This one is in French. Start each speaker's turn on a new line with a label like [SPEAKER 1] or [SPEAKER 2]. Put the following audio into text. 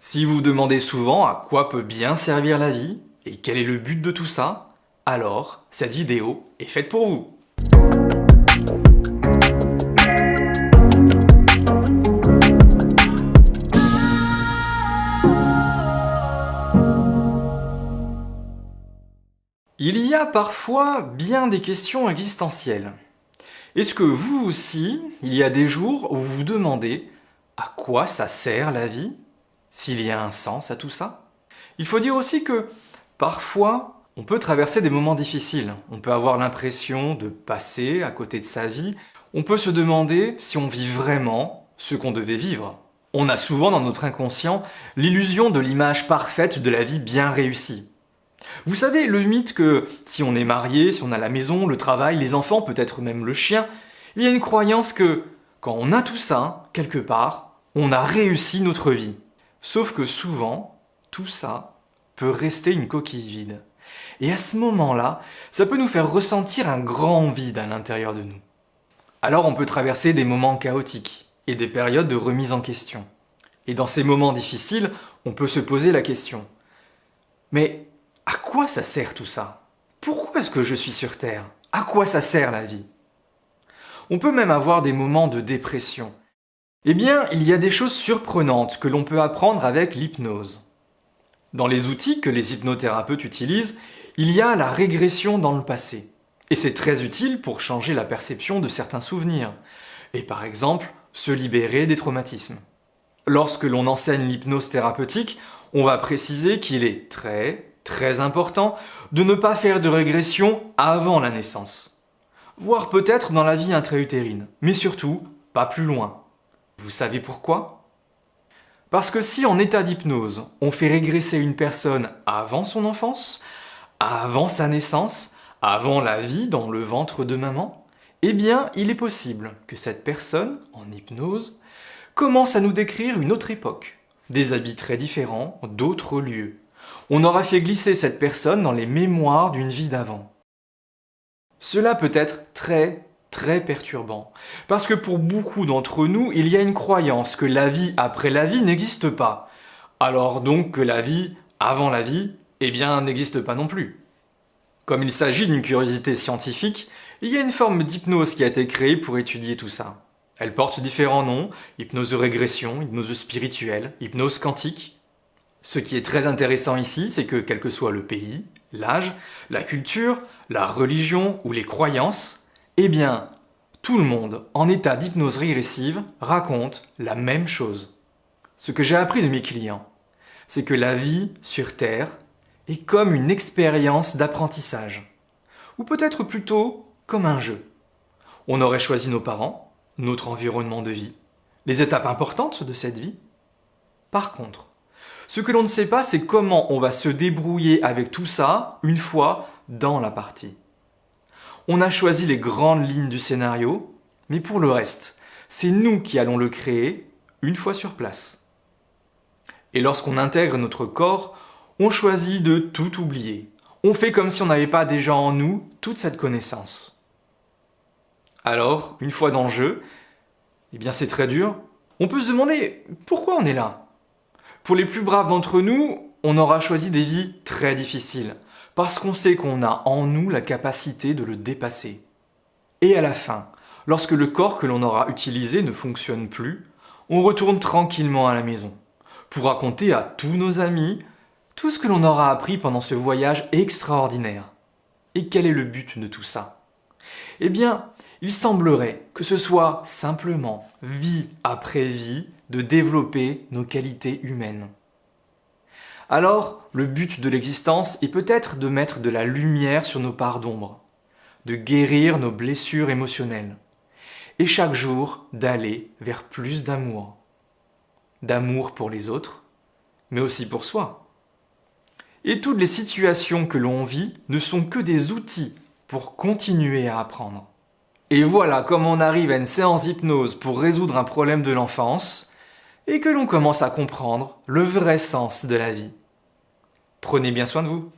[SPEAKER 1] Si vous vous demandez souvent à quoi peut bien servir la vie et quel est le but de tout ça, alors cette vidéo est faite pour vous. Il y a parfois bien des questions existentielles. Est-ce que vous aussi, il y a des jours où vous vous demandez à quoi ça sert la vie? S'il y a un sens à tout ça? Il faut dire aussi que parfois, on peut traverser des moments difficiles. On peut avoir l'impression de passer à côté de sa vie. On peut se demander si on vit vraiment ce qu'on devait vivre. On a souvent dans notre inconscient l'illusion de l'image parfaite de la vie bien réussie. Vous savez, le mythe que si on est marié, si on a la maison, le travail, les enfants, peut-être même le chien, il y a une croyance que quand on a tout ça, quelque part, on a réussi notre vie. Sauf que souvent, tout ça peut rester une coquille vide. Et à ce moment-là, ça peut nous faire ressentir un grand vide à l'intérieur de nous. Alors on peut traverser des moments chaotiques et des périodes de remise en question. Et dans ces moments difficiles, on peut se poser la question. Mais à quoi ça sert tout ça? Pourquoi est-ce que je suis sur Terre? À quoi ça sert la vie? On peut même avoir des moments de dépression. Eh bien, il y a des choses surprenantes que l'on peut apprendre avec l'hypnose. Dans les outils que les hypnothérapeutes utilisent, il y a la régression dans le passé. Et c'est très utile pour changer la perception de certains souvenirs. Et par exemple, se libérer des traumatismes. Lorsque l'on enseigne l'hypnose thérapeutique, on va préciser qu'il est très important de ne pas faire de régression avant la naissance. Voire peut-être dans la vie intra-utérine, mais surtout, pas plus loin. Vous savez pourquoi? Parce que si en état d'hypnose, on fait régresser une personne avant son enfance, avant sa naissance, avant la vie dans le ventre de maman, eh bien, il est possible que cette personne, en hypnose, commence à nous décrire une autre époque, des habits très différents, d'autres lieux. On aura fait glisser cette personne dans les mémoires d'une vie d'avant. Cela peut être très perturbant, parce que pour beaucoup d'entre nous, il y a une croyance que la vie après la vie n'existe pas. Alors donc que la vie avant la vie, eh bien, n'existe pas non plus. Comme il s'agit d'une curiosité scientifique, il y a une forme d'hypnose qui a été créée pour étudier tout ça. Elle porte différents noms, hypnose de régression, hypnose spirituelle, hypnose quantique. Ce qui est très intéressant ici, c'est que quel que soit le pays, l'âge, la culture, la religion ou les croyances, eh bien, tout le monde, en état d'hypnose régressive, raconte la même chose. Ce que j'ai appris de mes clients, c'est que la vie sur Terre est comme une expérience d'apprentissage, ou peut-être plutôt comme un jeu. On aurait choisi nos parents, notre environnement de vie, les étapes importantes de cette vie. Par contre, ce que l'on ne sait pas, c'est comment on va se débrouiller avec tout ça une fois dans la partie. On a choisi les grandes lignes du scénario, mais pour le reste, c'est nous qui allons le créer une fois sur place. Et lorsqu'on intègre notre corps, on choisit de tout oublier. On fait comme si on n'avait pas déjà en nous toute cette connaissance. Alors, une fois dans le jeu, eh bien c'est très dur. On peut se demander pourquoi on est là. Pour les plus braves d'entre nous, on aura choisi des vies très difficiles, parce qu'on sait qu'on a en nous la capacité de le dépasser. Et à la fin, lorsque le corps que l'on aura utilisé ne fonctionne plus, on retourne tranquillement à la maison, pour raconter à tous nos amis tout ce que l'on aura appris pendant ce voyage extraordinaire. Et quel est le but de tout ça? Eh bien, il semblerait que ce soit simplement, vie après vie, de développer nos qualités humaines. Alors, le but de l'existence est peut-être de mettre de la lumière sur nos parts d'ombre, de guérir nos blessures émotionnelles, et chaque jour d'aller vers plus d'amour. D'amour pour les autres, mais aussi pour soi. Et toutes les situations que l'on vit ne sont que des outils pour continuer à apprendre. Et voilà comment on arrive à une séance d'hypnose pour résoudre un problème de l'enfance, et que l'on commence à comprendre le vrai sens de la vie. Prenez bien soin de vous.